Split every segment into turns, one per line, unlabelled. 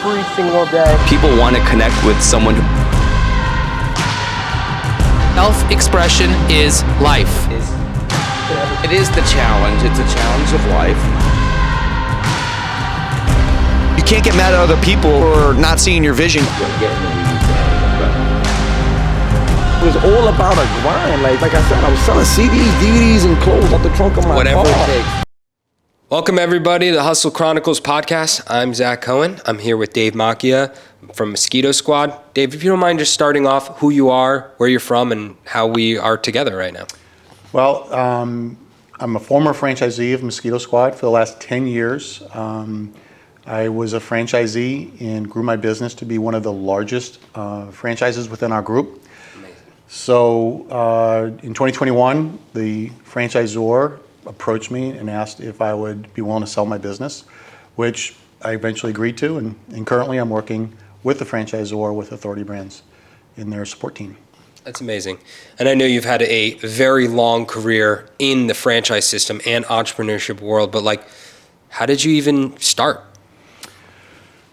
every single day.
People want to connect with someone who...
Self-expression is life.
It is the challenge. It's a challenge of life.
You can't get mad at other people for not seeing your vision.
It was all about a grind. Like I said, I was selling CDs, DVDs, and clothes out the trunk of my
Whatever
car.
it takes.
Welcome everybody to the Hustle Chronicles podcast. I'm Zach Cohen. I'm here with Dave Macchia from Mosquito Squad. Dave, if you don't mind just starting off who you are, where you're from, and how we are together right now.
Well, I'm a former franchisee of Mosquito Squad for the last 10 years. I was a franchisee and grew my business to be one of the largest franchises within our group.
Amazing.
So in 2021, the franchisor approached me and asked if I would be willing to sell my business, which I eventually agreed to. And currently I'm working with the franchisor with Authority Brands in their support team.
That's amazing. And I know you've had a very long career in the franchise system and entrepreneurship world, but how did you even start?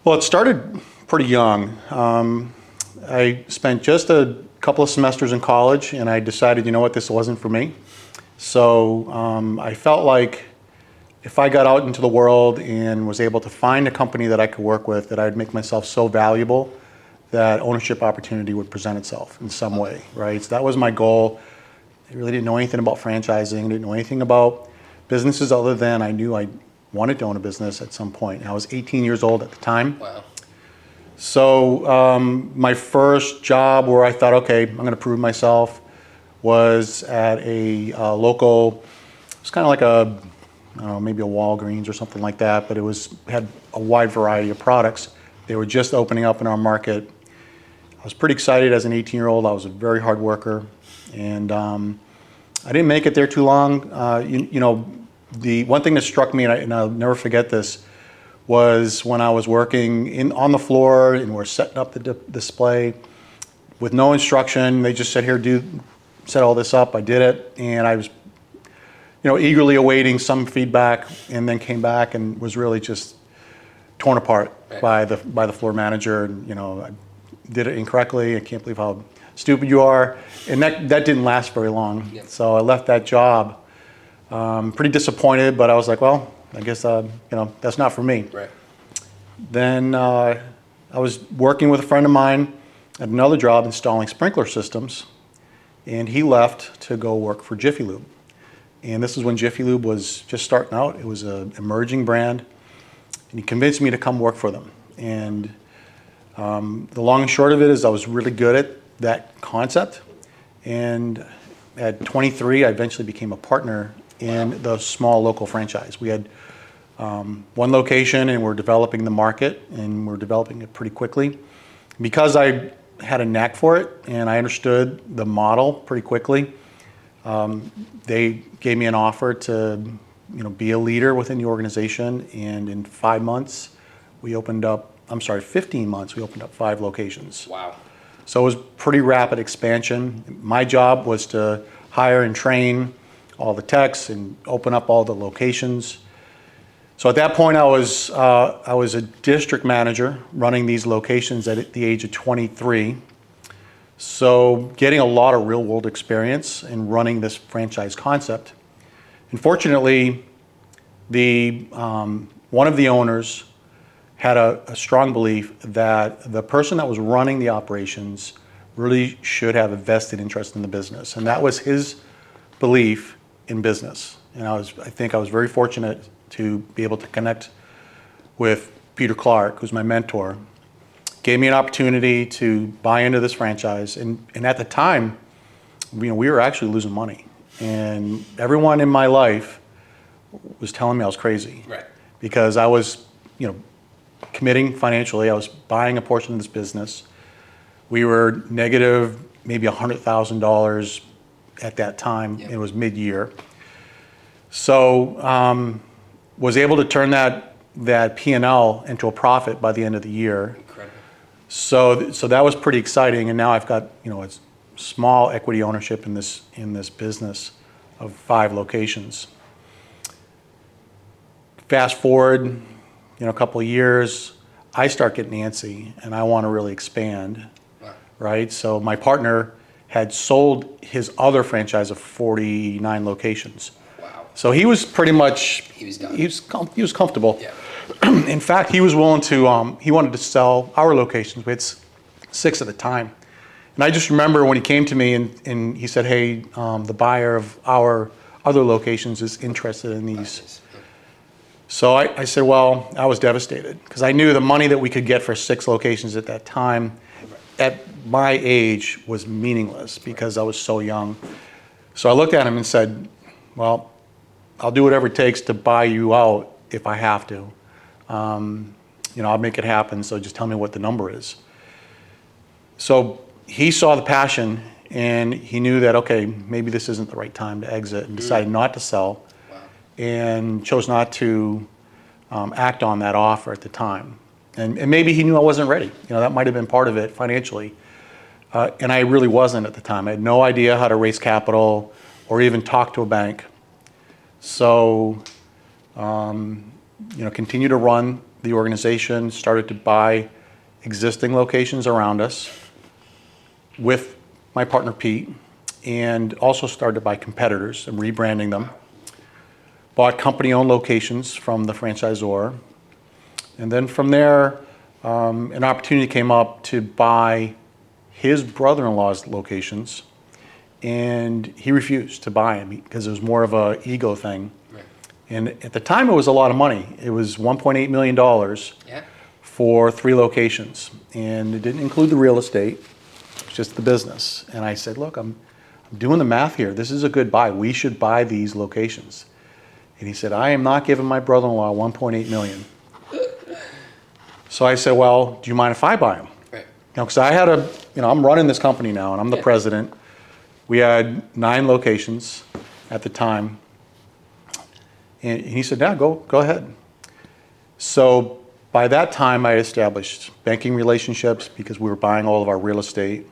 Well, it started pretty young. I spent just a couple of semesters in college and I decided, you know what, this wasn't for me. So I felt like if I got out into the world and was able to find a company that I could work with, that I'd make myself so valuable that ownership opportunity would present itself in some way, right? So that was my goal. I really didn't know anything about franchising, didn't know anything about businesses other than I knew I wanted to own a business at some point. And I was 18 years old at the time.
Wow.
So my first job where I thought, okay, I'm going to prove myself was at a local, it was kind of like a, I don't know, maybe a Walgreens or something like that, but it had a wide variety of products. They were just opening up in our market. I was pretty excited as an 18-year-old. I was a very hard worker, and I didn't make it there too long. The one thing that struck me, and I'll never forget this, was when I was working on the floor and we're setting up the display with no instruction. They just said, here, set all this up. I did it, and I was eagerly awaiting some feedback, and then came back and was really just torn apart by the floor manager. And I did it incorrectly. I can't believe how stupid you are. And that didn't last very long. Yep. So I left that job. Pretty disappointed, but I was like, well, I guess that's not for me.
Right.
Then I was working with a friend of mine at another job installing sprinkler systems, and he left to go work for Jiffy Lube. And this is when Jiffy Lube was just starting out. It was an emerging brand, and he convinced me to come work for them. And the long and short of it is I was really good at that concept. And at 23, I eventually became a partner in the small local franchise. We had one location, and we're developing the market, and we're developing it pretty quickly. Because I had a knack for it and I understood the model pretty quickly, they gave me an offer to be a leader within the organization, and in 15 months, we opened up 5 locations.
Wow.
So it was pretty rapid expansion. My job was to hire and train all the techs and open up all the locations. So at that point, I was a district manager running these locations at the age of 23. So getting a lot of real world experience in running this franchise concept. And fortunately, one of the owners had a strong belief that the person that was running the operations really should have a vested interest in the business. And that was his belief in business. And I think I was very fortunate to be able to connect with Peter Clark, who's my mentor. Gave me an opportunity to buy into this franchise. And at the time, we were actually losing money. And everyone in my life was telling me I was crazy.
Right.
Because I was, committing financially. I was buying a portion of this business. We were negative maybe $100,000 at that time. Yep. It was mid-year. So was able to turn that P&L into a profit by the end of the year.
Incredible.
So that was pretty exciting, and now I've got a small equity ownership in this business of 5 locations. Fast forward, a couple of years, I start getting antsy and I want to really expand, right? So my partner had sold his other franchise of 49 locations.
Wow.
So he was pretty much,
He was done.
he was comfortable.
Yeah.
In fact, he was willing to, he wanted to sell our locations. We had 6 at the time. And I just remember when he came to me and he said, hey, the buyer of our other locations is interested in these. So I said, well, I was devastated because I knew the money that we could get for 6 locations at that time at my age was meaningless because I was so young. So I looked at him and said, well, I'll do whatever it takes to buy you out if I have to. I'll make it happen, so just tell me what the number is. So he saw the passion and he knew that, okay, maybe this isn't the right time to exit, and decided not to sell. And chose not to act on that offer at the time. And maybe he knew I wasn't ready. That might have been part of it financially. And I really wasn't at the time. I had no idea how to raise capital or even talk to a bank. So, continue to run the organization, started to buy existing locations around us with my partner Pete, and also started to buy competitors and rebranding them. Bought company-owned locations from the franchisor. And then from there, an opportunity came up to buy his brother-in-law's locations, and he refused to buy them because it was more of an ego thing. Right. And at the time, it was a lot of money. It was $1.8 million for 3 locations. And it didn't include the real estate, just the business. And I said, look, I'm doing the math here. This is a good buy. We should buy these locations. And he said, I am not giving my brother-in-law $1.8 million. So I said, well, do you mind if I buy them? Right. Because I had I'm running this company now, and I'm the president. We had 9 locations at the time. And he said, yeah, go ahead. So by that time, I established banking relationships because we were buying all of our real estate.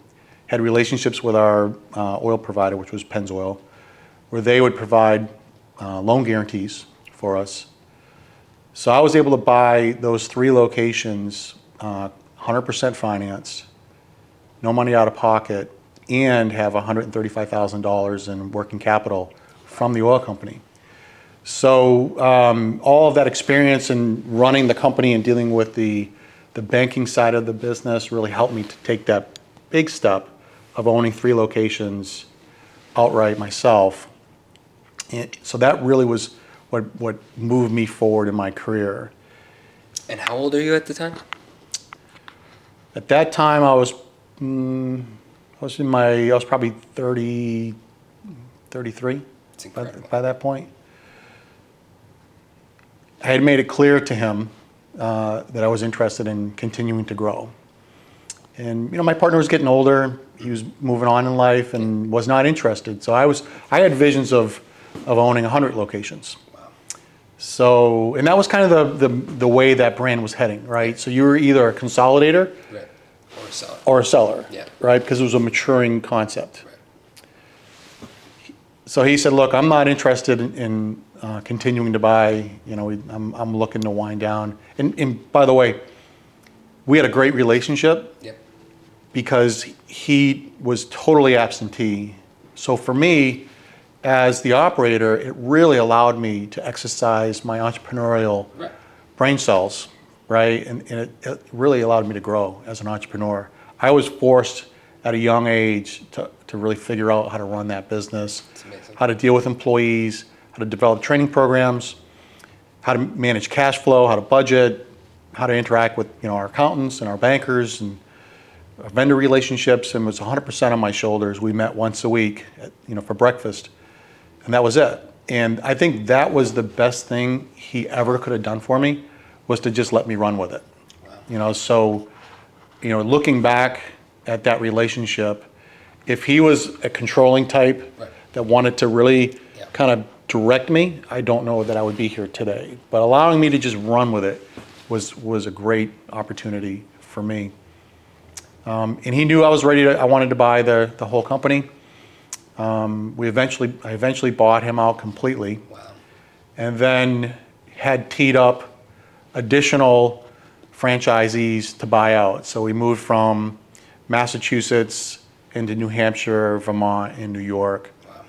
Had relationships with our oil provider, which was Pennzoil, where they would provide loan guarantees for us. So I was able to buy those 3 locations, 100% financed, no money out of pocket, and have $135,000 in working capital from the oil company. So all of that experience in running the company and dealing with the banking side of the business really helped me to take that big step of owning 3 locations outright myself. And so that really was what moved me forward in my career.
And how old are you at the time?
At that time, I was probably 30, 33 by that point. I had made it clear to him that I was interested in continuing to grow. And my partner was getting older. He was moving on in life and was not interested. So I had visions of owning 100 locations. Wow. So, and that was kind of the way that brand was heading, right? So you were either a consolidator,
right,
or a seller,
yeah,
right? Because it was a maturing concept. Right. So he said, look, I'm not interested in continuing to buy, I'm looking to wind down. And by the way, we had a great relationship. Yep. Because he was totally absentee. So for me, as the operator, it really allowed me to exercise my entrepreneurial brain cells, right? And it really allowed me to grow as an entrepreneur. I was forced at a young age to really figure out how to run that business, how to deal with employees, how to develop training programs, how to manage cash flow, how to budget, how to interact with our accountants and our bankers and our vendor relationships, and it was 100% on my shoulders. We met once a week, for breakfast, and that was it. And I think that was the best thing he ever could have done for me, was to just let me run with it. Wow. So, looking back at that relationship, if he was a controlling type that wanted to really kind of direct me, I don't know that I would be here today. But allowing me to just run with it was a great opportunity for me. And he knew I was ready I wanted to buy the whole company. I eventually bought him out completely. Wow. And then had teed up additional franchisees to buy out. So we moved from Massachusetts into New Hampshire, Vermont, and New York.
Wow.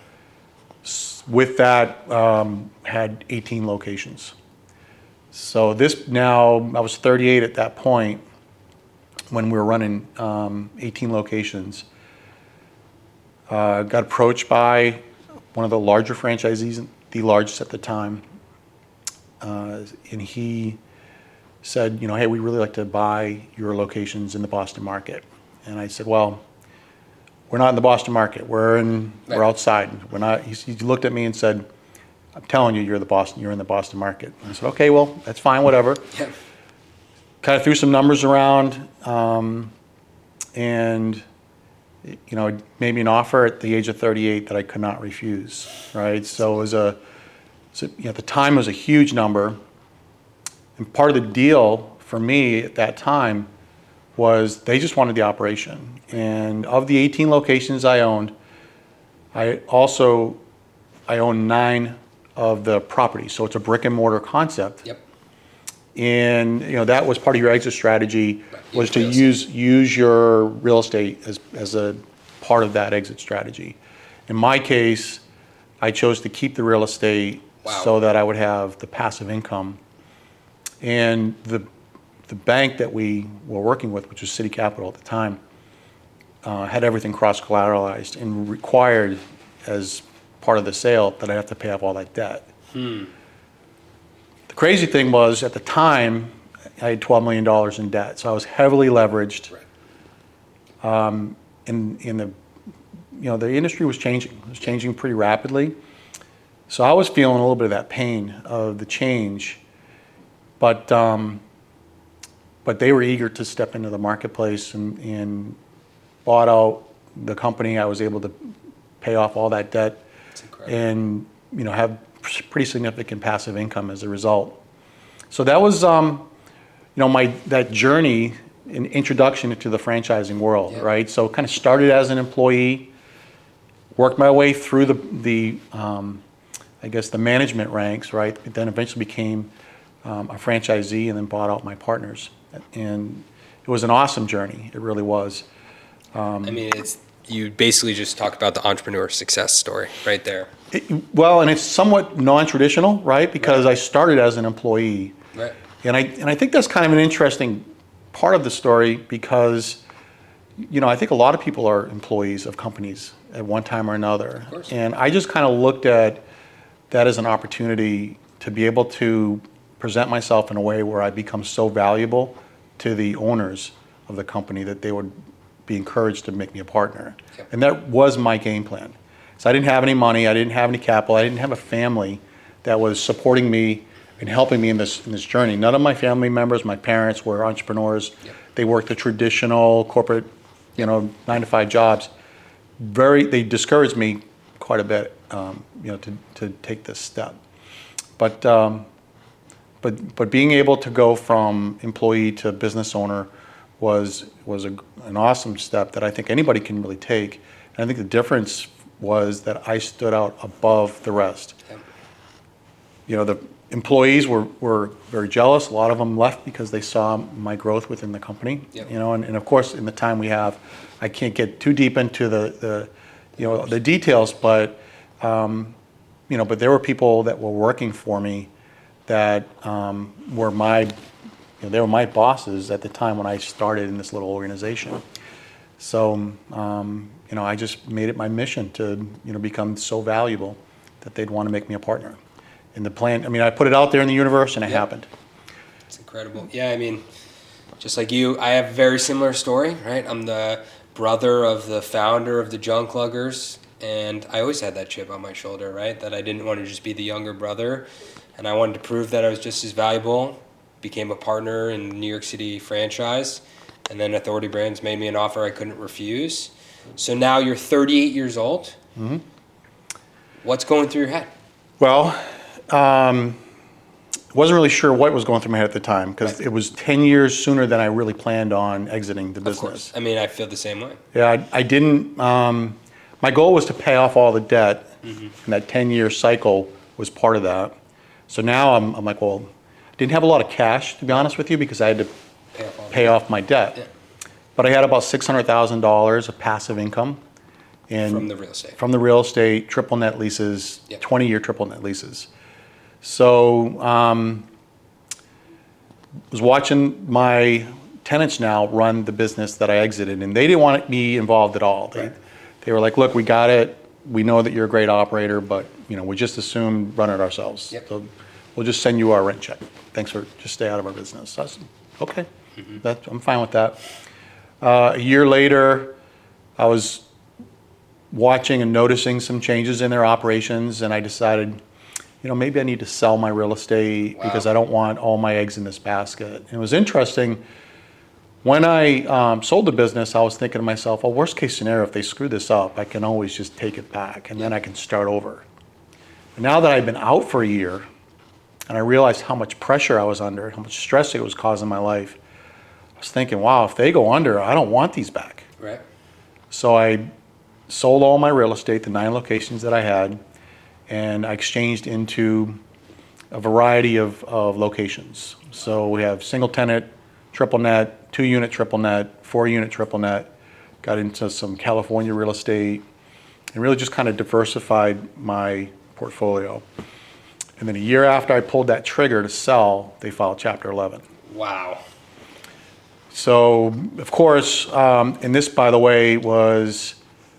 With that, had 18 locations. So this now, I was 38 at that point when we were running 18 locations. Got approached by one of the larger franchisees, the largest at the time, and he said, hey, we'd really like to buy your locations in the Boston market. And I said, well, we're not in the Boston market. We're outside. We're not. He looked at me and said, I'm telling you, you're in the Boston market. And I said, okay, well, that's fine, whatever.
Yeah.
Kind of threw some numbers around, and made me an offer at the age of 38 that I could not refuse. Right. So it was at the time, it was a huge number. And part of the deal for me at that time was they just wanted the operation. And of the 18 locations I owned, I own 9 of the properties. So it's a brick and mortar concept.
Yep.
And that was part of your exit strategy, was to use your real estate as a part of that exit strategy. In my case, I chose to keep the real estate so that I would have the passive income. And the bank that we were working with, which was City Capital at the time, had everything cross-collateralized and required, as part of the sale, that I have to pay off all that debt. The crazy thing was, at the time, I had $12 million in debt, so I was heavily leveraged.
Right.
The industry was changing. It was changing pretty rapidly. So I was feeling a little bit of that pain of the change, but they were eager to step into the marketplace and bought out the company. I was able to pay off all that debt and have pretty significant passive income as a result. So that was that journey, an introduction into the franchising world, right? So kind of started as an employee, worked my way through the management ranks, right? Then eventually became a franchisee and then bought out my partners. And it was an awesome journey. It really was.
You basically just talked about the entrepreneur success story right there.
And it's somewhat non-traditional, right? Because I started as an employee.
Right.
And I think that's kind of an interesting part of the story, because I think a lot of people are employees of companies at one time or another.
Of course.
And I just kind of looked at that as an opportunity to be able to present myself in a way where I become so valuable to the owners of the company that they would be encouraged to make me a partner. Yep. And that was my game plan. So I didn't have any money, I didn't have any capital, I didn't have a family that was supporting me and helping me in this journey. None of my family members, my parents, were entrepreneurs. Yep. They worked the traditional corporate, 9-to-5 jobs. They discouraged me quite a bit, to take this step. But being able to go from employee to business owner was an awesome step that I think anybody can really take. And I think the difference was that I stood out above the rest. Yep. The employees were very jealous. A lot of them left because they saw my growth within the company. Yep. And of course, in the time we have, I can't get too deep into the details, but but there were people that were working for me that were they were my bosses at the time when I started in this little organization. So I just made it my mission to become so valuable that they'd want to make me a partner. And the plan, I put it out there in the universe, and it happened.
It's incredible. Yeah, just like you, I have a very similar story, right? I'm the brother of the founder of the Junk Luggers, and I always had that chip on my shoulder, right? That I didn't want to just be the younger brother, and I wanted to prove that I was just as valuable. Became a partner in the New York City franchise, and then Authority Brands made me an offer I couldn't refuse. So now you're 38 years old. Mm-hmm. What's going through your head? Well,
wasn't really sure what was going through my head at the time, because it was 10 years sooner than I really planned on exiting the business.
Of course. I feel the same way.
Yeah, I didn't. My goal was to pay off all the debt, and that 10-year cycle was part of that. So now I'm like, well, I didn't have a lot of cash, to be honest with you, because I had to pay off my debt.
Yeah.
But I had about $600,000 of passive income.
From the real estate.
From the real estate, triple net leases,
Yep.
20-year triple net leases. So was watching my tenants now run the business that I exited, and they didn't want me involved at all. They were like, look, we got it. We know that you're a great operator, but we just assume run it ourselves.
Yep.
So we'll just send you our rent check. Thanks for just stay out of our business. So I said, okay, I'm fine with that. A year later, I was watching and noticing some changes in their operations, and I decided, maybe I need to sell my real estate because I don't want all my eggs in this basket. And it was interesting. When I sold the business, I was thinking to myself, well, worst case scenario, if they screw this up, I can always just take it back, and then I can start over. And now that I've been out for a year, and I realized how much pressure I was under, how much stress it was causing my life, I was thinking, wow, if they go under, I don't want these back.
Right.
So I sold all my real estate, the 9 locations that I had, and I exchanged into a variety of locations. So we have single tenant, triple net, 2-unit triple net, 4-unit triple net, got into some California real estate, and really just kind of diversified my portfolio. And then a year after I pulled that trigger to sell, they filed Chapter 11.
Wow.
So, of course, and this, by the way, was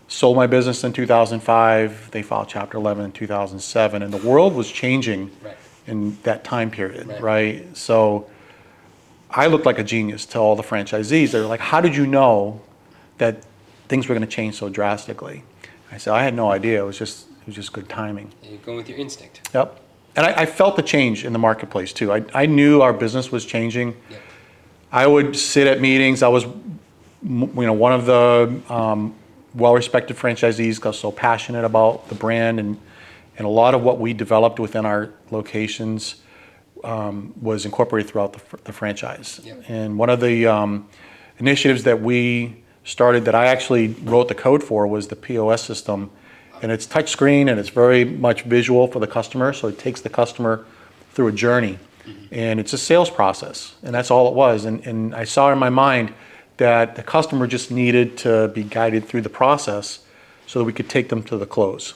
sold my business in 2005. They filed Chapter 11 in 2007, and the world was changing in that time period, right? So I looked like a genius to all the franchisees. They were like, how did you know that things were going to change so drastically? I said, I had no idea. It was just good timing.
You're going with your instinct.
Yep. And I felt the change in the marketplace too. I knew our business was changing.
Yep.
I would sit at meetings. I was, one of the well-respected franchisees because I was so passionate about the brand, and a lot of what we developed within our locations was incorporated throughout the franchise.
Yep.
And one of the initiatives that we started that I actually wrote the code for was the POS system. And it's touch screen and it's very much visual for the customer. So it takes the customer through a journey. And it's a sales process. And that's all it was. And I saw in my mind that the customer just needed to be guided through the process so that we could take them to the close.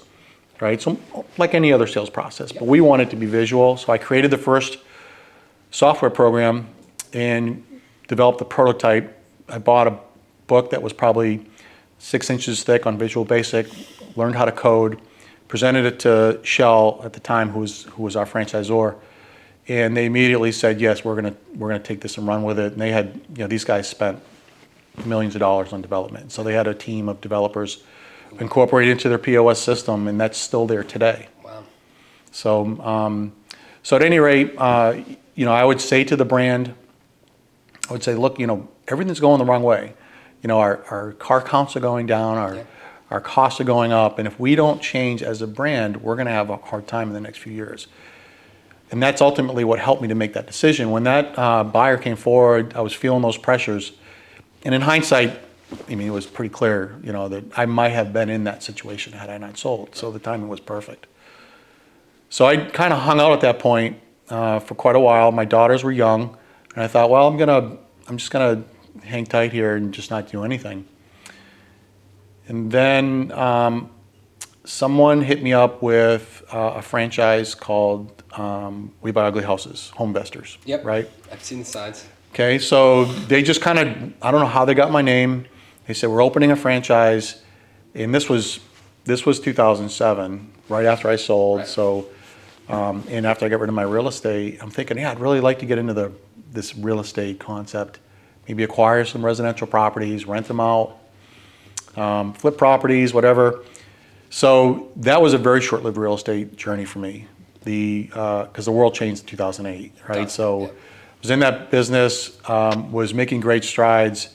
Right? So like any other sales process. But we want it to be visual. So I created the first software program and developed the prototype. I bought a book that was probably 6 inches thick on Visual Basic, learned how to code, presented it to Shell at the time, who was our franchisor, and they immediately said, yes, we're gonna take this and run with it. And they had, these guys spent millions of dollars on development. So they had a team of developers incorporated into their POS system, and that's still there today.
Wow.
So at any rate, I would say to the brand, I would say, look, everything's going the wrong way. Our car counts are going down, our costs are going up, and if we don't change as a brand, we're going to have a hard time in the next few years. And that's ultimately what helped me to make that decision. When that buyer came forward, I was feeling those pressures. And in hindsight, it was pretty clear, that I might have been in that situation had I not sold. So the timing was perfect. So I kind of hung out at that point for quite a while. My daughters were young, and I thought, well, I'm just gonna hang tight here and just not do anything. And then someone hit me up with a franchise called We Buy Ugly Houses, Home Investors.
Yep.
Right?
I've seen the signs.
Okay, so they just kind of, I don't know how they got my name. They said, we're opening a franchise. And this was 2007, right after I sold.
Right.
So, and after I got rid of my real estate, I'm thinking, I'd really like to get into this real estate concept. Maybe acquire some residential properties, rent them out, flip properties, whatever. So that was a very short-lived real estate journey for me. Because the world changed in 2008, right? So I was in that business, was making great strides,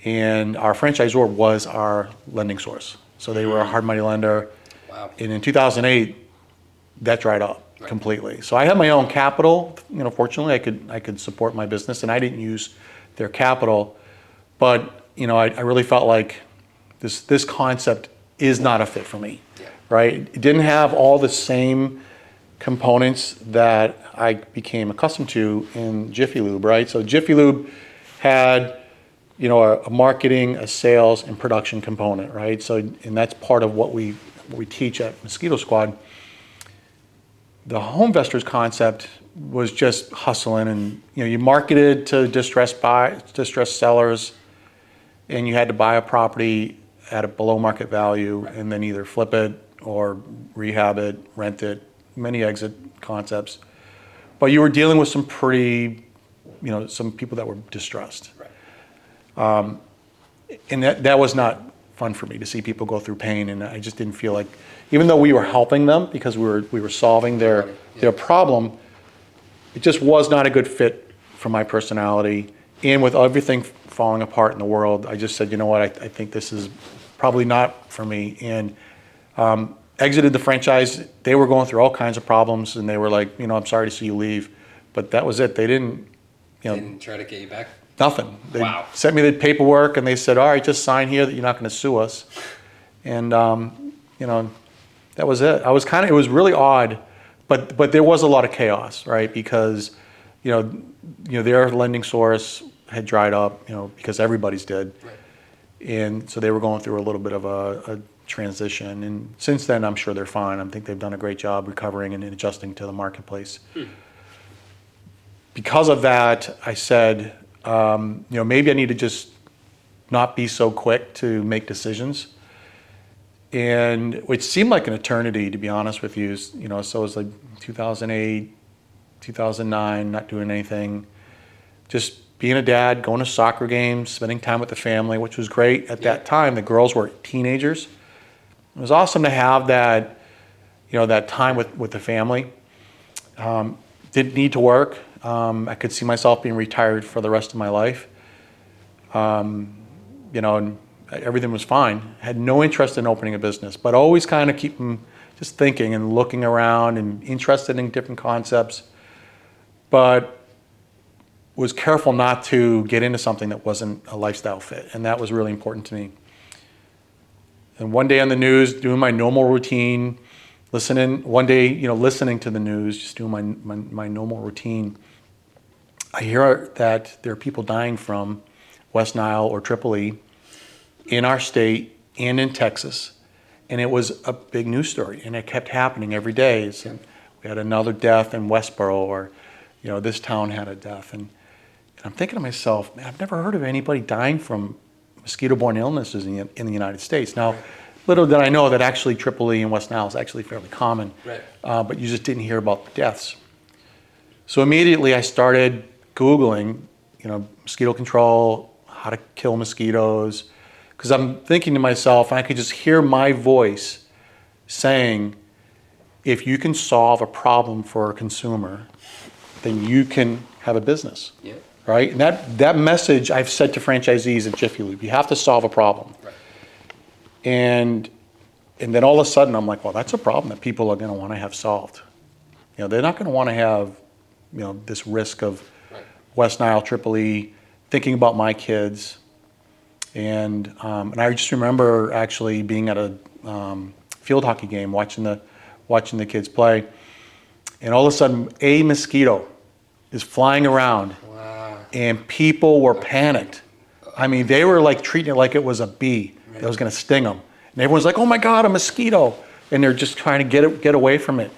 and our franchisor was our lending source. So they were a hard money lender.
Wow.
And in 2008, that dried up completely. So I had my own capital. Fortunately, I could support my business, and I didn't use their capital. But I really felt like this concept is not a fit for me, right? It didn't have all the same components that I became accustomed to in Jiffy Lube, right? So Jiffy Lube had, a marketing, a sales, and production component, right? So, and that's part of what we teach at Mosquito Squad. The home investors concept was just hustling, and you marketed to distressed sellers, and you had to buy a property at a below market value, and then either flip it or rehab it, rent it, many exit concepts. But you were dealing with some pretty, some people that were distressed. Right. And that was not fun for me to see people go through pain, and I just didn't feel like, even though we were helping them because we were solving their problem, it just was not a good fit for my personality. And with everything falling apart in the world, I just said, you know what, I think this is probably not for me. And exited the franchise. They were going through all kinds of problems, and they were like, I'm sorry to see you leave. But that was it. They didn't,
Didn't try to get you back?
Nothing. They
Wow.
sent me the paperwork, and they said, all right, just sign here that you're not going to sue us. And, that was it. It was really odd, but there was a lot of chaos, right? Because, their lending source had dried up, because everybody's did. Right. And so they were going through a little bit of a transition. And since then, I'm sure they're fine. I think they've done a great job recovering and adjusting to the marketplace. Because of that, I said, maybe I need to just not be so quick to make decisions. And it seemed like an eternity, to be honest with you. So it was like 2008, 2009, not doing anything, just being a dad, going to soccer games, spending time with the family, which was great. At that time, the girls were teenagers. It was awesome to have that, that time with the family. Didn't need to work. I could see myself being retired for the rest of my life. And everything was fine. Had no interest in opening a business, but always kind of keep them just thinking and looking around and interested in different concepts, but was careful not to get into something that wasn't a lifestyle fit. And that was really important to me. And one day on the news, doing my normal routine, listening to the news, just doing my normal routine, I hear that there are people dying from West Nile or Tripoli in our state and in Texas. And it was a big news story, and it kept happening every day. So we had another death in Westboro, or, this town had a death. And I'm thinking to myself, man, I've never heard of anybody dying from mosquito-borne illnesses in the United States. Now, little did I know that actually Tripoli and West Nile is actually fairly common, right. But you just didn't hear about the deaths. So immediately I started Googling, mosquito control, how to kill mosquitoes, because I'm thinking to myself, I could just hear my voice saying, if you can solve a problem for a consumer, then you can have a business. Yeah. Right? And that message I've said to franchisees at Jiffy Lube, you have to solve a problem. Right. And then all of a sudden I'm like, well, that's a problem that people are going to want to have solved. They're not going to want to have, this risk of West Nile, Tripoli, thinking about my kids. And I just remember actually being at a field hockey game, watching the kids play, and all of a sudden a mosquito is flying around. Wow. And people were panicked. I mean, they were like treating it like it was a bee that was going to sting them. And everyone's like, oh my God, a mosquito. And they're just trying to get away from it.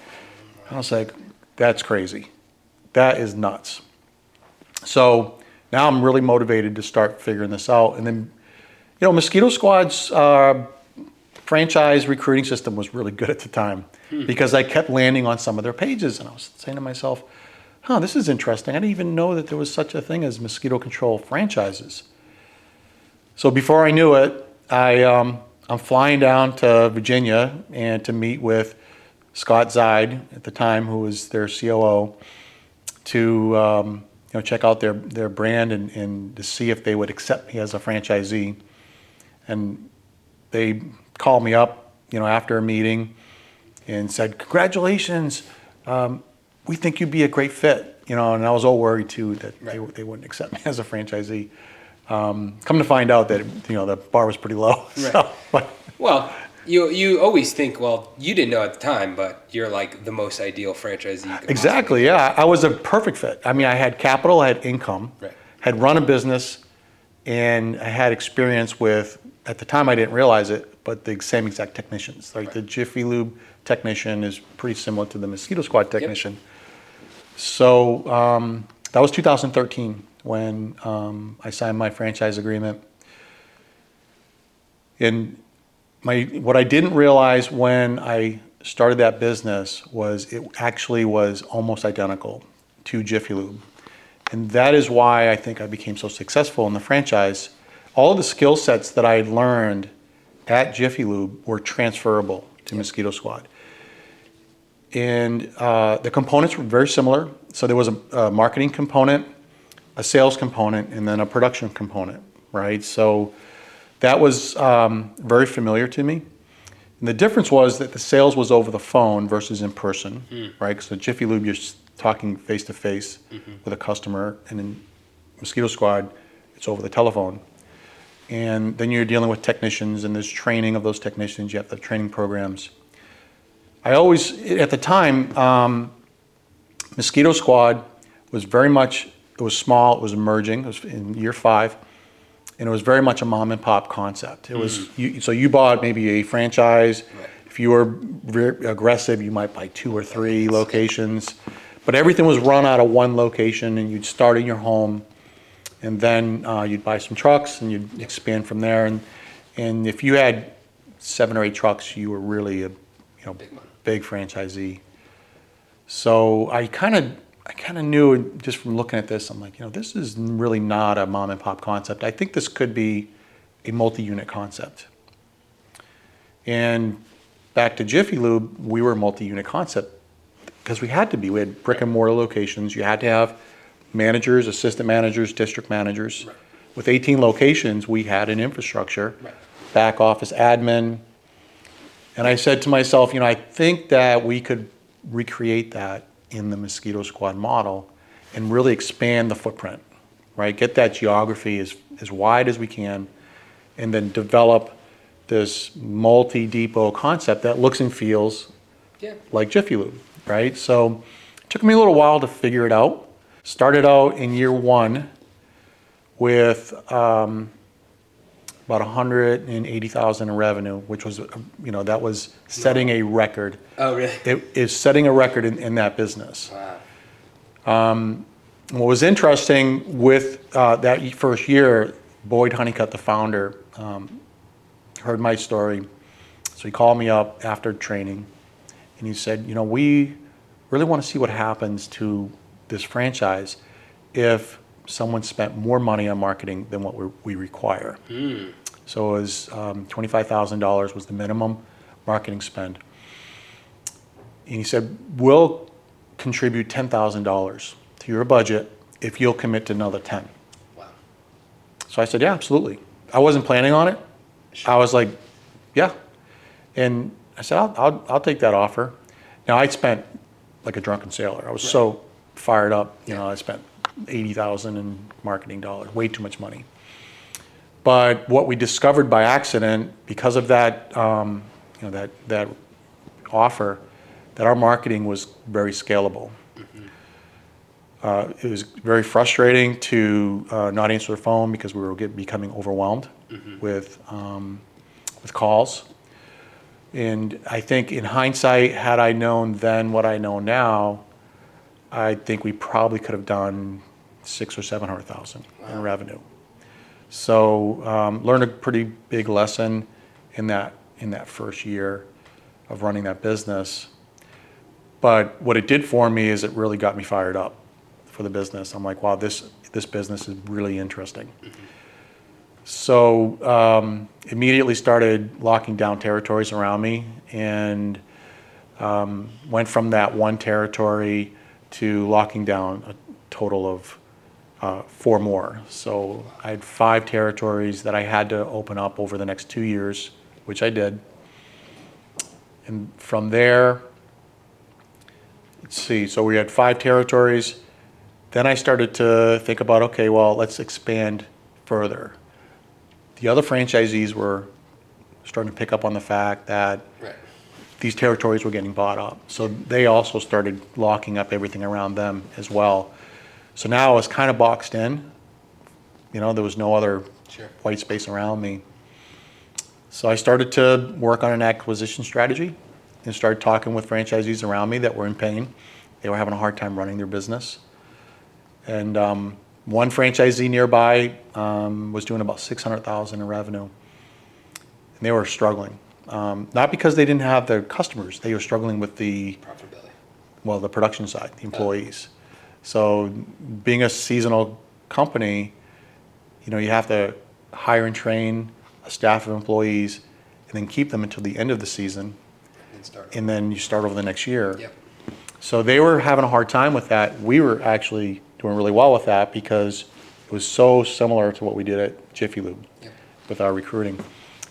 I was like, that's crazy. That is nuts. So now I'm really motivated to start figuring this out. And then, Mosquito Squad's franchise recruiting system was really good at the time because I kept landing on some of their pages. And I was saying to myself, this is interesting. I didn't even know that there was such a thing as mosquito control franchises. So before I knew it, I'm flying down to Virginia and to meet with Scott Zide at the time, who was their COO, to check out their brand and to see if they would accept me as a franchisee. And they called me up, after a meeting and said, congratulations, we think you'd be a great fit. And I was all worried too that they wouldn't accept me as a franchisee. Come to find out that the bar was pretty low. Right. So,
well, you always think, well, you didn't know at the time, but you're like the most ideal franchisee. You could
exactly. Yeah, I was a perfect fit. I mean, I had capital, I had income, had run a business, and I had experience with, at the time I didn't realize it, but the same exact technicians. Like the Jiffy Lube technician is pretty similar to the Mosquito Squad technician. So that was 2013 when I signed my franchise agreement. And what I didn't realize when I started that business was it actually was almost identical to Jiffy Lube. And that is why I think I became so successful in the franchise. All of the skill sets that I learned at Jiffy Lube were transferable to Mosquito Squad. And the components were very similar. So there was a marketing component, a sales component, and then a production component, right? So that was very familiar to me. And the difference was that the sales was over the phone versus in person, right? So Jiffy Lube, you're talking face-to-face with a customer, and in Mosquito Squad, it's over the telephone. And then you're dealing with technicians, and there's training of those technicians. You have the training programs. I always, at the time, Mosquito Squad was very much, it was small, it was emerging, it was in year 5, and it was very much a mom and pop concept. It was, so you bought maybe a franchise. Right. If you were very aggressive, you might buy 2 or 3 locations. But everything was run out of one location, and you'd start in your home, and then you'd buy some trucks, and you'd expand from there. And if you had 7 or 8 trucks, you were really a big franchisee. So I kind of knew just from looking at this, I'm like, this is really not a mom and pop concept. I think this could be a multi-unit concept. And back to Jiffy Lube, we were a multi-unit concept because we had to be. We had brick and mortar locations. You had to have managers, assistant managers, district managers. Right. With 18 locations, we had an infrastructure, back office admin. And I said to myself, I think that we could recreate that in the Mosquito Squad model and really expand the footprint, right? Get that geography as wide as we can, and then develop this multi-depot concept that looks and feels like Jiffy Lube, right? So it took me a little while to figure it out. Started out in year 1 with about $180,000 in revenue, which was, that was setting a record.
Oh, really?
It is setting a record in that business. Wow. What was interesting with that first year, Boyd Honeycutt, the founder, heard my story. So he called me up after training, and he said, we really want to see what happens to this franchise if someone spent more money on marketing than what we require. So it was $25,000 was the minimum marketing spend. And he said, we'll contribute $10,000 to your budget if you'll commit to another 10. Wow. So I said, yeah, absolutely. I wasn't planning on it. Sure. I was like, yeah. And I said, I'll take that offer. Now I spent like a drunken sailor. I was so fired up. I spent $80,000 in marketing dollars, way too much money. But what we discovered by accident, because of that, that offer, that our marketing was very scalable. It was very frustrating to not answer the phone because we were becoming overwhelmed with calls. And I think in hindsight, had I known then what I know now, I think we probably could have done $600,000 or $700,000 in revenue. So learned a pretty big lesson in that first year of running that business. But what it did for me is it really got me fired up for the business. I'm like, wow, this business is really interesting. So immediately started locking down territories around me, and went from that one territory to locking down a total of 4 more. So I had 5 territories that I had to open up over the next 2 years, which I did. And from there, let's see, so we had 5 territories. Then I started to think about, okay, well, let's expand further. The other franchisees were starting to pick up on the fact that these territories were getting bought up. So they also started locking up everything around them as well. So now I was kind of boxed in There was no other
Sure.
white space around me. So I started to work on an acquisition strategy and started talking with franchisees around me that were in pain. They were having a hard time running their business. And one franchisee nearby was doing about $600,000 in revenue. And they were struggling. Not because they didn't have their customers. They were struggling with the production side, the employees. So being a seasonal company, you have to hire and train a staff of employees and then keep them until the end of the season. And then you start over the next year.
Yep.
So they were having a hard time with that. We were actually doing really well with that because it was so similar to what we did at Jiffy Lube with our recruiting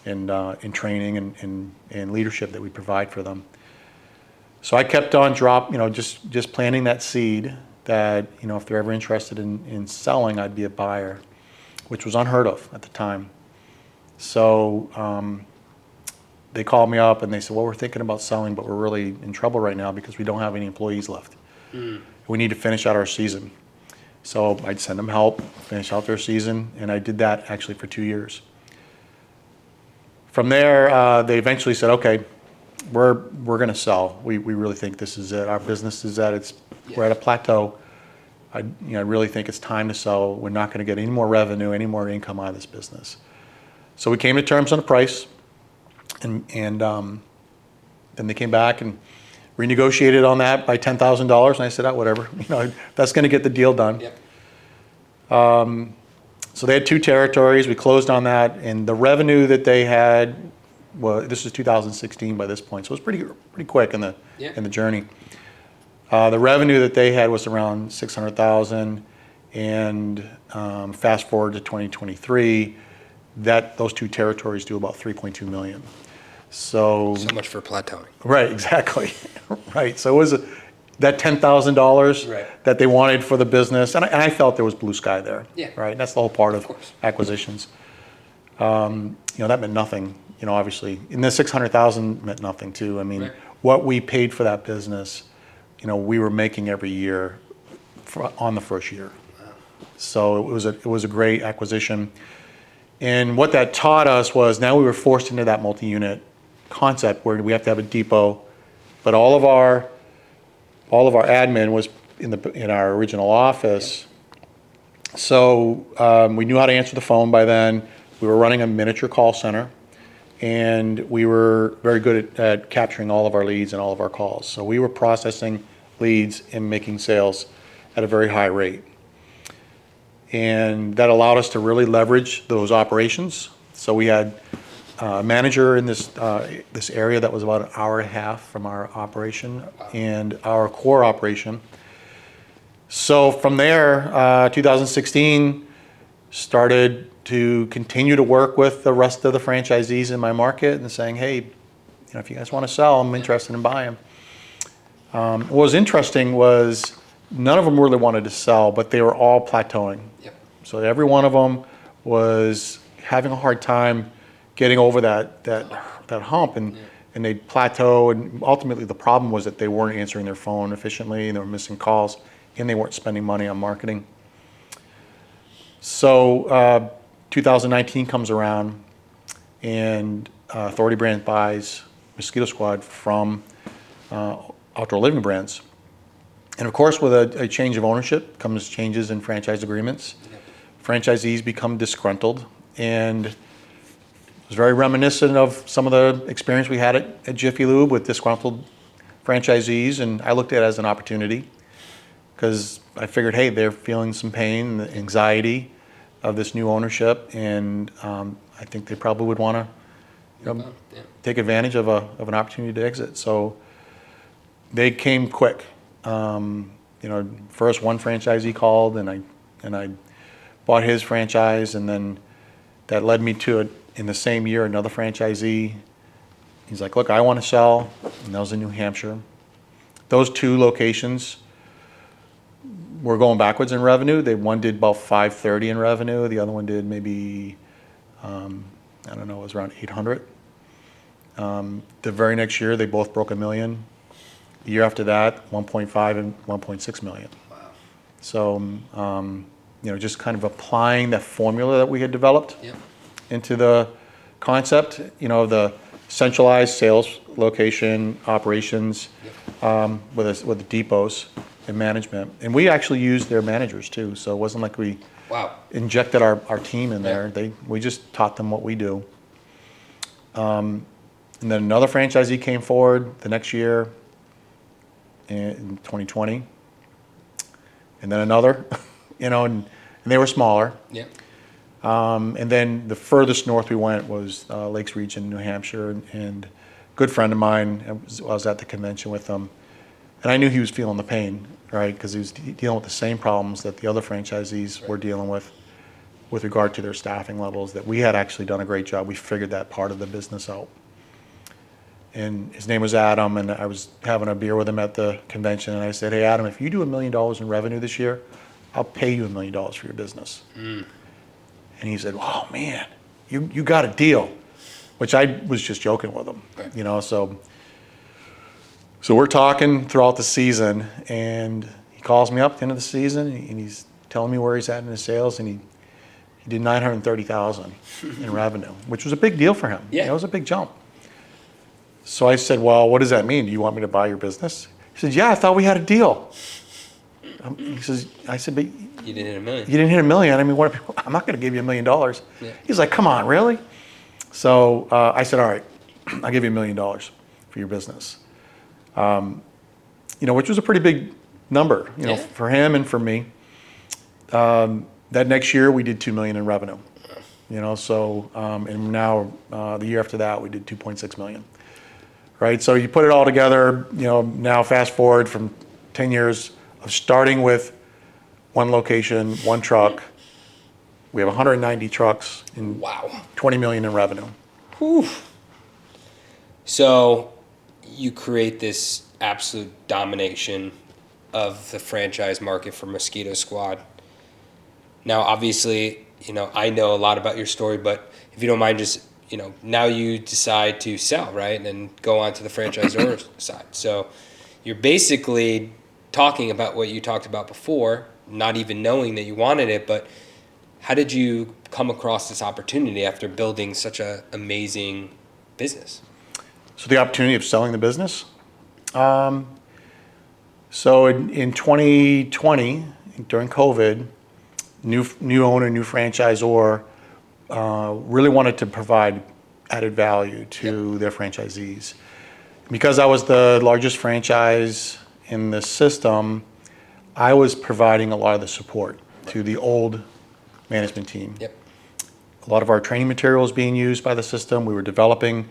and training and leadership that we provide for them. So I kept on just planting that seed that, if they're ever interested in selling, I'd be a buyer, which was unheard of at the time. So they called me up and they said, well, we're thinking about selling, but we're really in trouble right now because we don't have any employees left. We need to finish out our season. So I'd send them help, finish out their season, and I did that actually for 2 years. From there, they eventually said, okay, we're going to sell. We really think this is it. Our business is we're at a plateau. I really think it's time to sell. We're not going to get any more revenue, any more income out of this business. So we came to terms on the price, and then they came back and renegotiated on that by $10,000, and I said, whatever, that's going to get the deal done.
Yep.
So they had 2 territories. We closed on that, and the revenue that they had, well, this was 2016 by this point, so it was pretty quick in the journey. The revenue that they had was around $600,000, and fast forward to 2023, those 2 territories do about $3.2 million. So
much for plateauing.
Right, exactly. Right. So it was that $10,000 that they wanted for the business, and I felt there was blue sky there.
Yeah.
Right. That's the whole part of acquisitions. That meant nothing. Obviously, and the $600,000 meant nothing too. I mean, what we paid for that business, we were making every year on the first year. Wow. So it was a great acquisition, and what that taught us was now we were forced into that multi-unit concept where we have to have a depot, but all of our admin was in our original office. So we knew how to answer the phone by then. We were running a miniature call center, and we were very good at capturing all of our leads and all of our calls. So we were processing leads and making sales at a very high rate. And that allowed us to really leverage those operations. So we had a manager in this area that was about an hour and a half from our operation and our core operation. So from there, 2016, started to continue to work with the rest of the franchisees in my market and saying, hey, if you guys want to sell, I'm interested in buying. What was interesting was none of them really wanted to sell, but they were all plateauing.
Yep.
So every one of them was having a hard time getting over that hump, and they'd plateau, and ultimately the problem was that they weren't answering their phone efficiently, and they were missing calls, and they weren't spending money on marketing. So 2019 comes around, and Authority Brands buys Mosquito Squad from Outdoor Living Brands. And of course, with a change of ownership comes changes in franchise agreements. Franchisees become disgruntled, and it was very reminiscent of some of the experience we had at Jiffy Lube with disgruntled franchisees, and I looked at it as an opportunity because I figured, hey, they're feeling some pain and anxiety of this new ownership, and I think they probably would want to take advantage of an opportunity to exit. So they came quick. First one franchisee called, and I bought his franchise, and then that led me to in the same year another franchisee. He's like, look, I want to sell, and that was in New Hampshire. Those 2 locations were going backwards in revenue. One did about $530 in revenue. The other one did maybe, it was around 800. The very next year, they both broke $1 million. The year after that, 1.5 and 1.6 million. Wow. So just kind of applying the formula that we had developed
Yep.
into the concept, of the centralized sales location operations with the depots and management. And we actually used their managers too, so it wasn't like we
Wow.
injected our team in there.
Yeah.
We just taught them what we do. And then another franchisee came forward the next year in 2020. And then another, and they were smaller.
Yep.
And then the furthest north we went was Lakes Region, New Hampshire, and a good friend of mine, I was at the convention with him, and I knew he was feeling the pain, right, because he was dealing with the same problems that the other franchisees were dealing with regard to their staffing levels, that we had actually done a great job. We figured that part of the business out. And his name was Adam, and I was having a beer with him at the convention, and I said, hey, Adam, if you do $1 million in revenue this year, I'll pay you $1 million for your business. And he said, oh, man, you got a deal, which I was just joking with him,
Right.
So we're talking throughout the season, and he calls me up at the end of the season, and he's telling me where he's at in his sales, and he did $930,000 in revenue, which was a big deal for him.
Yeah.
It was a big jump. So I said, well, what does that mean? Do you want me to buy your business? He said, yeah, I thought we had a deal. I said, but
You didn't hit $1 million.
you didn't hit $1 million. I mean, I'm not going to give you $1 million.
Yeah.
He's like, come on, really? So I said, all right, I'll give you $1 million for your business. Which was a pretty big number,
Yeah.
for him and for me. That next year we did $2 million in revenue. And now the year after that we did $2.6 million. Right, so you put it all together. Now fast forward from 10 years of starting with one location, one truck. We have 190 trucks and
Wow.
$20 million in revenue.
Whew. So you create this absolute domination of the franchise market for Mosquito Squad. Now, obviously, I know a lot about your story, but if you don't mind just, now you decide to sell, right? And then go on to the franchisor side. So you're basically talking about what you talked about before, not even knowing that you wanted it, but how did you come across this opportunity after building such an amazing business?
So the opportunity of selling the business. So in 2020, during COVID, new owner, new franchisor really wanted to provide added value to their franchisees. Because I was the largest franchise in the system, I was providing a lot of the support to the old management team.
Yep.
A lot of our training material was being used by the system. We were developing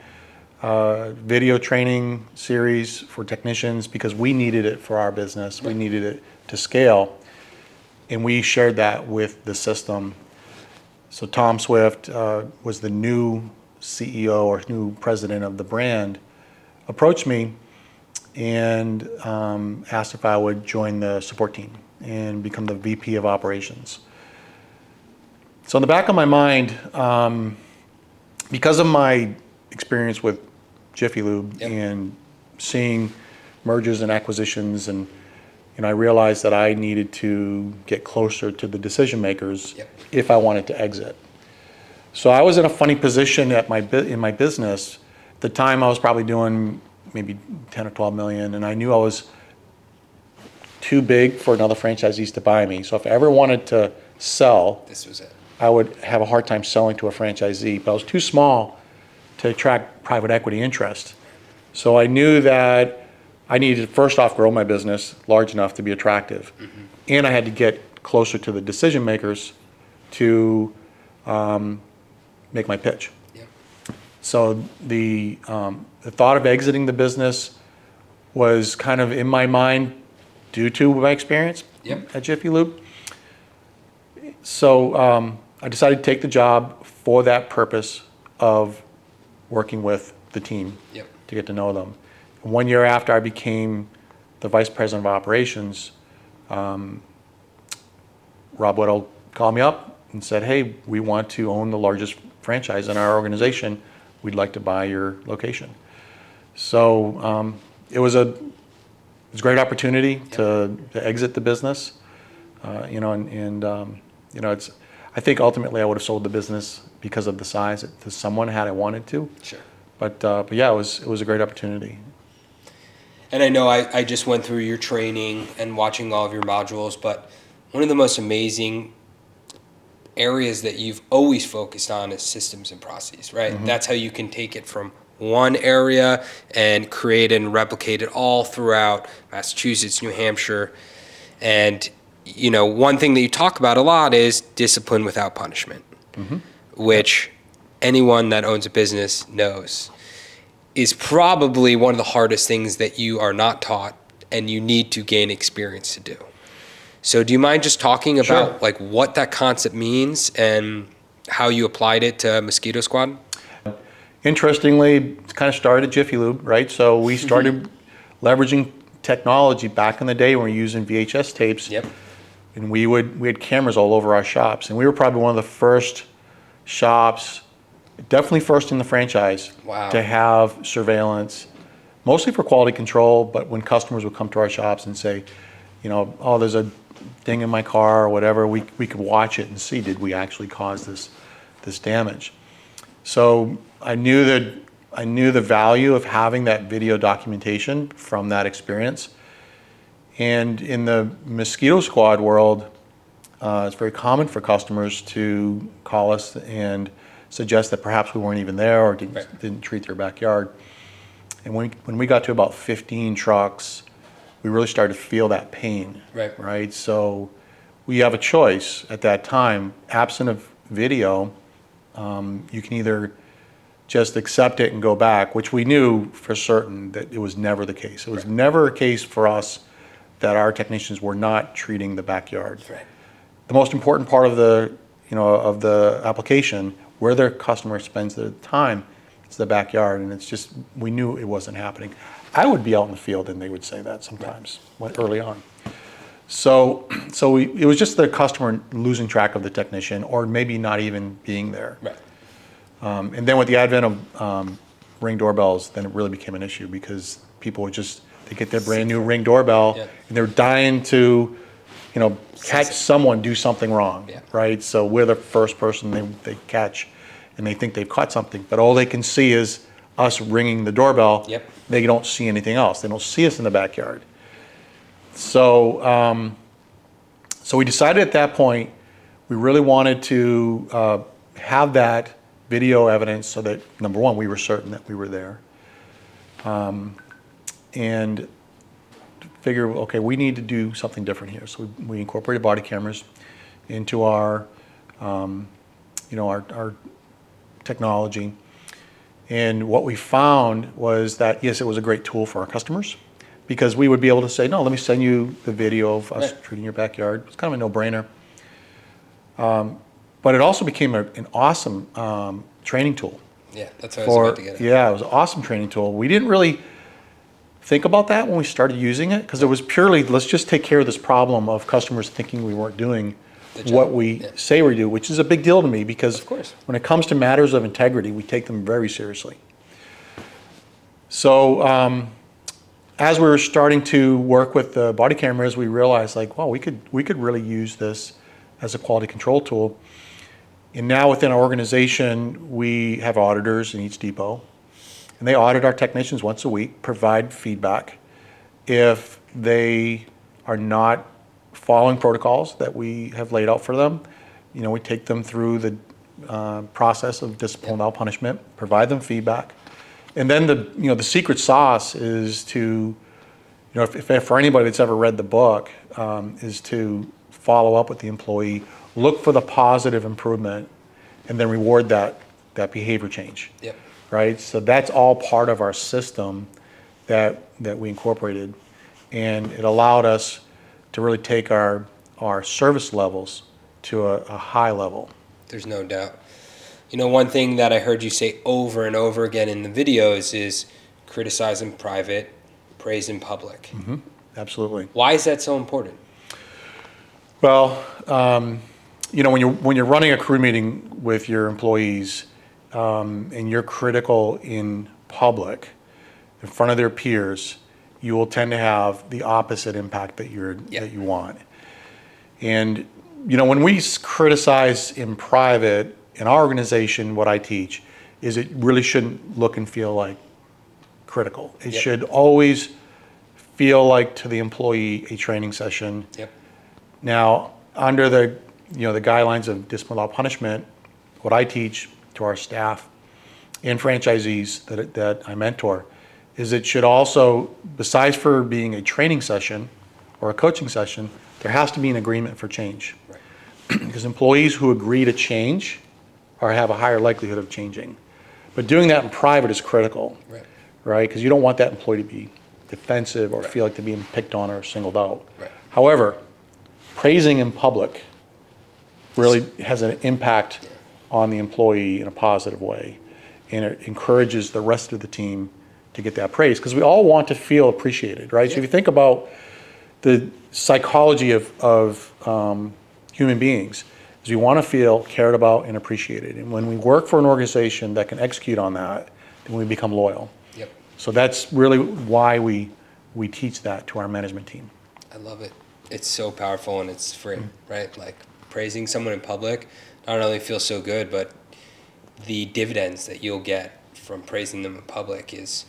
video training series for technicians because we needed it for our business. We needed it to scale. And we shared that with the system. So Tom Swift was the new CEO or new president of the brand, approached me and asked if I would join the support team and become the VP of operations. So in the back of my mind, because of my experience with Jiffy Lube and seeing mergers and acquisitions, and I realized that I needed to get closer to the decision makers if I wanted to exit. So I was in a funny position in my business. At the time, I was probably doing maybe 10 or 12 million, and I knew I was too big for another franchisees to buy me. So if I ever wanted to sell,
This was it.
I would have a hard time selling to a franchisee, but I was too small to attract private equity interest. So I knew that I needed to first off grow my business large enough to be attractive. And I had to get closer to the decision makers to make my pitch.
Yep.
So the thought of exiting the business was kind of in my mind due to my experience at Jiffy Lube. So I decided to take the job for that purpose of working with the team to get to know them. 1 year after I became the vice president of operations, Rob Whittle called me up and said, hey, we want to own the largest franchise in our organization. We'd like to buy your location. So it was a great opportunity to exit the business, and I think ultimately I would have sold the business because of the size to someone had I wanted to.
Sure.
But yeah, it was a great opportunity.
And I know I just went through your training and watching all of your modules, but one of the most amazing areas that you've always focused on is systems and processes, right?
Mm-hmm.
That's how you can take it from one area and create and replicate it all throughout Massachusetts, New Hampshire. And, one thing that you talk about a lot is discipline without punishment, which anyone that owns a business knows is probably one of the hardest things that you are not taught and you need to gain experience to do. So do you mind just talking about
Sure.
what that concept means and how you applied it to Mosquito Squad?
Interestingly, it kind of started at Jiffy Lube, right? So we started leveraging technology back in the day when we were using VHS tapes.
Yep.
And we had cameras all over our shops. And we were probably one of the first shops, definitely first in the franchise,
Wow.
to have surveillance, mostly for quality control, but when customers would come to our shops and say, oh, there's a ding in my car or whatever, we could watch it and see, did we actually cause this damage? So I knew the value of having that video documentation from that experience. And in the Mosquito Squad world, it's very common for customers to call us and suggest that perhaps we weren't even there or didn't treat their backyard. And when we got to about 15 trucks, we really started to feel that pain. Right? So we have a choice at that time. Absent of video, you can either just accept it and go back, which we knew for certain that it was never the case. It was never a case for us that our technicians were not treating the backyard.
Right.
The most important part of the application, where their customer spends their time, is the backyard, and it's just, we knew it wasn't happening. I would be out in the field and they would say that sometimes, early on. So it was just the customer losing track of the technician, or maybe not even being there.
Right.
And then with the advent of Ring doorbells, then it really became an issue because people would they get their brand new Ring doorbell and they're dying to, catch someone do something wrong, right? So we're the first person they catch and they think they've caught something, but all they can see is us ringing the doorbell.
Yep.
They don't see anything else. They don't see us in the backyard. So, so we decided at that point, we really wanted to have that video evidence so that, number one, we were certain that we were there. And figure, okay, we need to do something different here. So we incorporated body cameras into our technology. And what we found was that, yes, it was a great tool for our customers because we would be able to say, no, let me send you the video of us treating your backyard. It's kind of a no-brainer. But it also became an awesome training tool.
Yeah, that's what I was about to get at.
Yeah, it was an awesome training tool. We didn't really think about that when we started using it because it was purely, let's just take care of this problem of customers thinking we weren't doing what we say we do, which is a big deal to me because when it comes to matters of integrity, we take them very seriously. So as we were starting to work with the body cameras, we realized wow, we could really use this as a quality control tool. And now within our organization, we have auditors in each depot, and they audit our technicians once a week, provide feedback. If they are not following protocols that we have laid out for them, we take them through the process of discipline without punishment, provide them feedback. And then the secret sauce is to, if for anybody that's ever read the book, is to follow up with the employee, look for the positive improvement, and then reward that behavior change.
Yep.
Right? So that's all part of our system that we incorporated. And it allowed us to really take our service levels to a high level.
There's no doubt. One thing that I heard you say over and over again in the videos is criticize in private, praise in public.
Mm-hmm. Absolutely.
Why is that so important?
Well, when you're running a crew meeting with your employees and you're critical in public, in front of their peers, you will tend to have the opposite impact that you want. And when we criticize in private, in our organization, what I teach is it really shouldn't look and feel like critical. It should always feel like to the employee a training session. Now, under the the guidelines of discipline without punishment, what I teach to our staff and franchisees that I mentor is it should also, besides for being a training session or a coaching session, there has to be an agreement for change. Because employees who agree to change or have a higher likelihood of changing. But doing that in private is critical, right? Because you don't want that employee to be defensive or feel like they're being picked on or singled out. However, praising in public really has an impact on the employee in a positive way. And it encourages the rest of the team to get that praise. Because we all want to feel appreciated, right? So if you think about the psychology of human beings, is we want to feel cared about and appreciated. And when we work for an organization that can execute on that, then we become loyal. So that's really why we teach that to our management team.
I love it. It's so powerful and it's free, right? Like praising someone in public not only feels so good, but the dividends that you'll get from praising them in public it's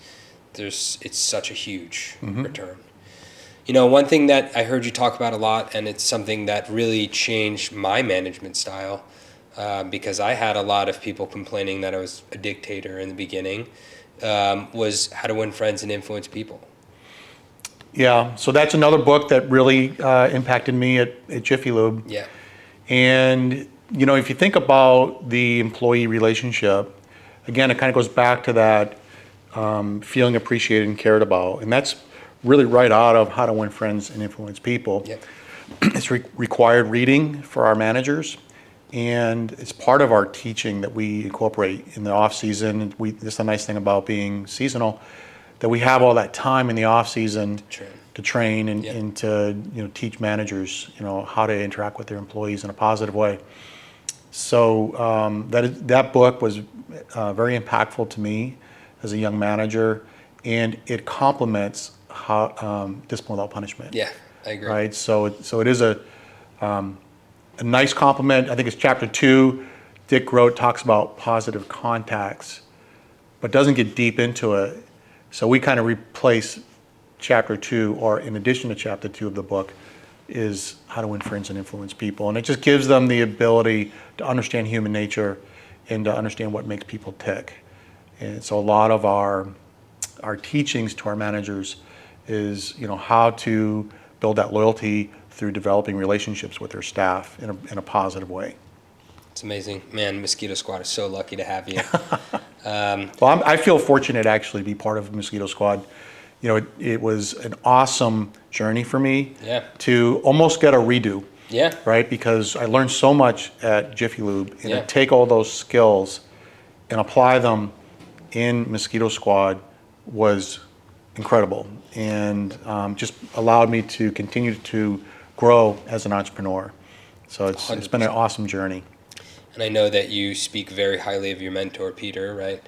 such a huge return. One thing that I heard you talk about a lot, and it's something that really changed my management style, because I had a lot of people complaining that I was a dictator in the beginning, was How to Win Friends and Influence People.
Yeah, so that's another book that really impacted me at Jiffy Lube. And, if you think about the employee relationship, again, it kind of goes back to that feeling appreciated and cared about. And that's really right out of How to Win Friends and Influence People. It's required reading for our managers, and it's part of our teaching that we incorporate in the off season. This is the nice thing about being seasonal, that we have all that time in the off season to train and to teach managers how to interact with their employees in a positive way. So that book was very impactful to me as a young manager, and it complements discipline without punishment.
I agree.
Right, so it is a nice complement. I think it's chapter 2. Dick Grote talks about positive contacts, but doesn't get deep into it. So we kind of replace chapter 2, or in addition to chapter 2 of the book, is How to Win Friends and Influence People, and it just gives them the ability to understand human nature and to understand what makes people tick. And so a lot of our teachings to our managers is how to build that loyalty through developing relationships with their staff in a positive way.
It's amazing, man. Mosquito Squad is so lucky to have you.
Well, I feel fortunate actually to be part of Mosquito Squad. It was an awesome journey for me to almost get a redo. Right, because I learned so much at Jiffy Lube, and to take all those skills and apply them in Mosquito Squad was incredible, and just allowed me to continue to grow as an entrepreneur. So it's been an awesome journey.
And I know that you speak very highly of your mentor, Peter, right?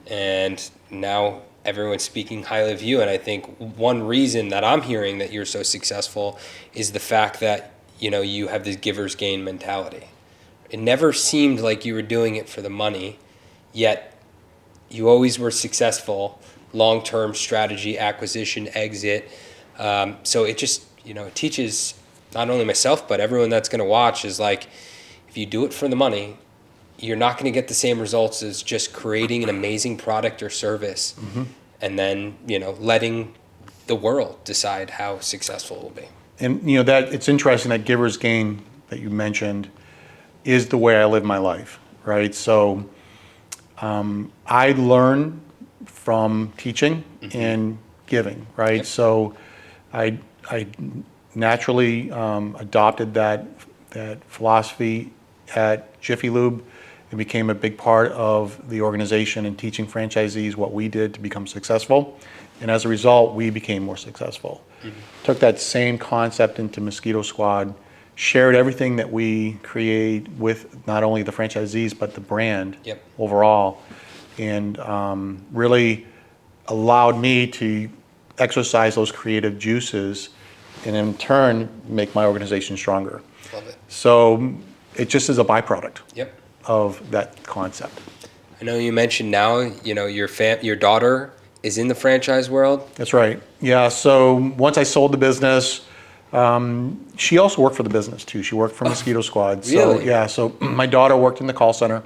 And now everyone's speaking highly of you. And I think one reason that I'm hearing that you're so successful is the fact that, you have this giver's gain mentality. It never seemed like you were doing it for the money, yet you always were successful, long-term strategy, acquisition, exit. So it just, it teaches not only myself, but everyone that's going to watch is like, if you do it for the money, you're not going to get the same results as just creating an amazing product or service and then, letting the world decide how successful it will be.
And, that it's interesting that giver's gain that you mentioned is the way I live my life, right? So I learn from teaching and giving, right? So I naturally adopted that philosophy at Jiffy Lube. It became a big part of the organization and teaching franchisees what we did to become successful. And as a result, we became more successful. Took that same concept into Mosquito Squad, shared everything that we create with not only the franchisees, but the brand overall, and really allowed me to exercise those creative juices and in turn make my organization stronger.
Love it.
So it just is a byproduct
Yep.
of that concept.
I know you mentioned now, your daughter is in the franchise world.
That's right. Yeah. So once I sold the business, she also worked for the business too. She worked for Mosquito Squad. So
Really?
yeah. So my daughter worked in the call center,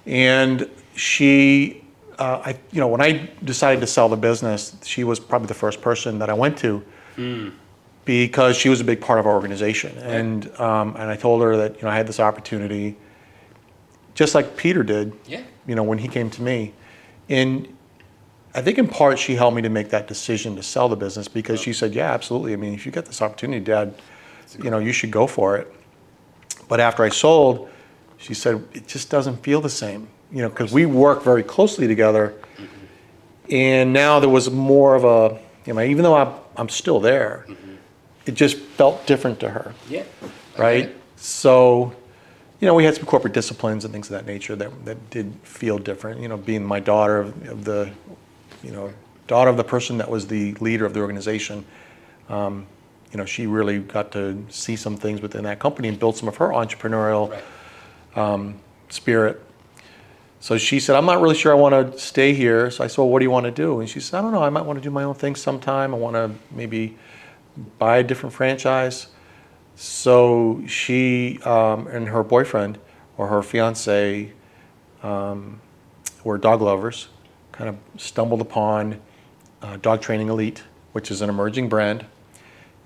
and she, when I decided to sell the business, she was probably the first person that I went to, because she was a big part of our organization, and I told her that I had this opportunity, just like Peter did.
Yeah.
When he came to me, and I think in part she helped me to make that decision to sell the business, because she said, yeah, absolutely. I mean, if you get this opportunity, Dad, you should go for it. But after I sold, she said, it just doesn't feel the same, because we work very closely together. And now there was more of a, even though I'm still there, it just felt different to her.
Yeah.
Right? So, we had some corporate disciplines and things of that nature that did feel different. Being my daughter of the, daughter of the person that was the leader of the organization, she really got to see some things within that company and build some of her entrepreneurial spirit. So she said, I'm not really sure I want to stay here. So I said, well, what do you want to do? And she said, I don't know, I might want to do my own thing sometime. I want to maybe buy a different franchise. So she and her boyfriend, or her fiance, were dog lovers, kind of stumbled upon Dog Training Elite, which is an emerging brand.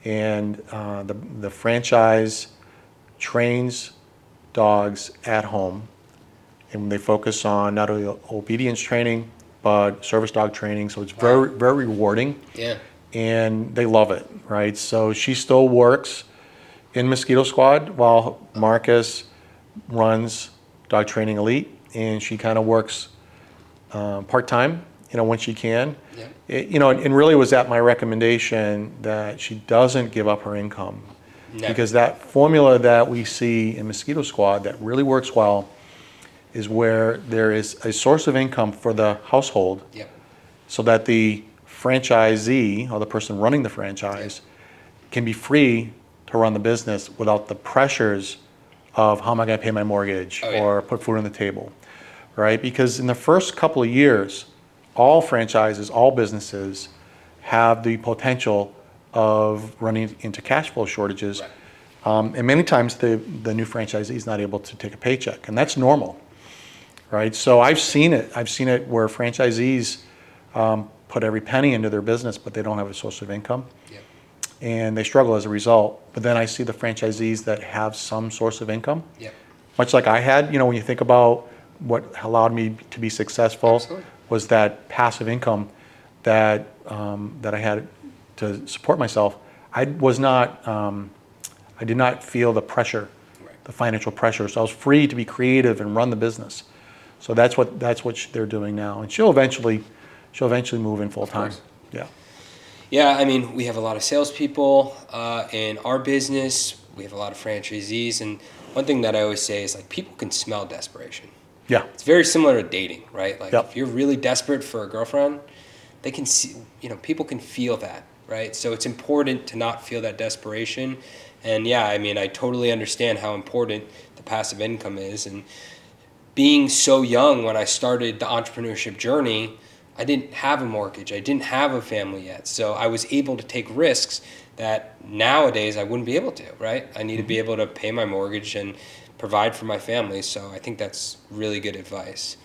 And the franchise trains dogs at home. And they focus on not only obedience training, but service dog training. So it's very, very rewarding.
Yeah.
And they love it, right? So she still works in Mosquito Squad while Marcus runs Dog Training Elite, and she kind of works part-time, when she can.
Yeah.
And really was at my recommendation that she doesn't give up her income.
No.
Because that formula that we see in Mosquito Squad that really works well is where there is a source of income for the household,
Yep.
so that the franchisee, or the person running the franchise, can be free to run the business without the pressures of how am I going to pay my mortgage or put food on the table, right? Because in the first couple of years, all franchises, all businesses have the potential of running into cash flow shortages.
Right.
And many times the new franchisee is not able to take a paycheck, and that's normal, right? So I've seen it. I've seen it where franchisees put every penny into their business, but they don't have a source of income.
Yep.
And they struggle as a result. But then I see the franchisees that have some source of income,
Yep.
much like I had. When you think about what allowed me to be successful,
Absolutely.
was that passive income that I had to support myself. I did not feel the pressure, the financial pressure. So I was free to be creative and run the business. So that's what they're doing now. And she'll eventually move in full time. Yeah.
Yeah, I mean, we have a lot of salespeople in our business. We have a lot of franchisees, and one thing that I always say is, like, people can smell desperation.
Yeah.
It's very similar to dating, right? Like,
Yep.
if you're really desperate for a girlfriend, they can see, people can feel that, right? So it's important to not feel that desperation. And yeah, I mean, I totally understand how important the passive income is. And being so young when I started the entrepreneurship journey, I didn't have a mortgage. I didn't have a family yet. So I was able to take risks that nowadays I wouldn't be able to, right? I need to be able to pay my mortgage and provide for my family. So I think that's really good advice.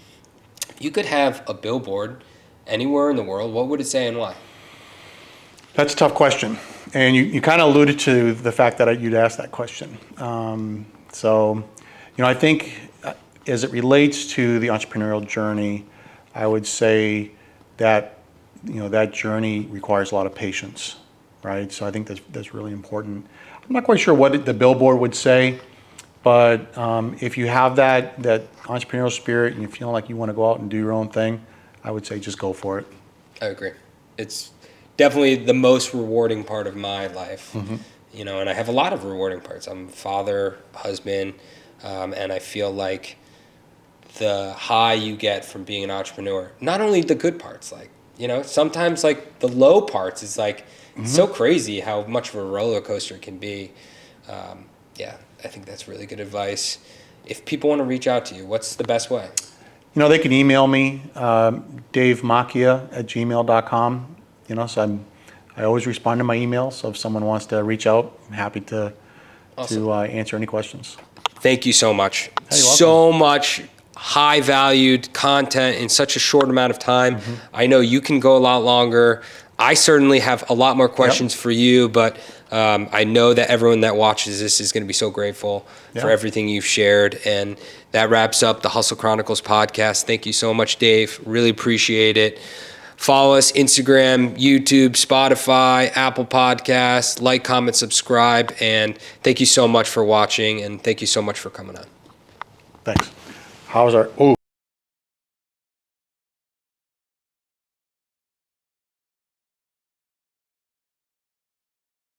If you could have a billboard anywhere in the world, what would it say and why?
That's a tough question. And you kind of alluded to the fact that you'd asked that question. I think as it relates to the entrepreneurial journey, I would say that, that journey requires a lot of patience, right? So I think that's really important. I'm not quite sure what the billboard would say, but if you have that entrepreneurial spirit and you feel like you want to go out and do your own thing, I would say just go for it.
I agree. It's definitely the most rewarding part of my life, and I have a lot of rewarding parts. I'm a father, husband, and I feel like the high you get from being an entrepreneur, not only the good parts, like, sometimes like the low parts is like, it's so crazy how much of a roller coaster it can be. Yeah, I think that's really good advice. If people want to reach out to you, what's the best way?
They can email me, davemacchia@gmail.com. So I always respond to my emails. So if someone wants to reach out, I'm happy to answer any questions.
Thank you so much.
Hey, you're welcome.
So much high valued content in such a short amount of time.
Mm-hmm.
I know you can go a lot longer. I certainly have a lot more questions for you, but I know that everyone that watches this is going to be so grateful for everything you've shared. And that wraps up the Hustle Chronicles podcast. Thank you so much, Dave. Really appreciate it. Follow us Instagram, YouTube, Spotify, Apple Podcasts, like, comment, subscribe. And thank you so much for watching, and thank you so much for coming on.
Thanks. How's our...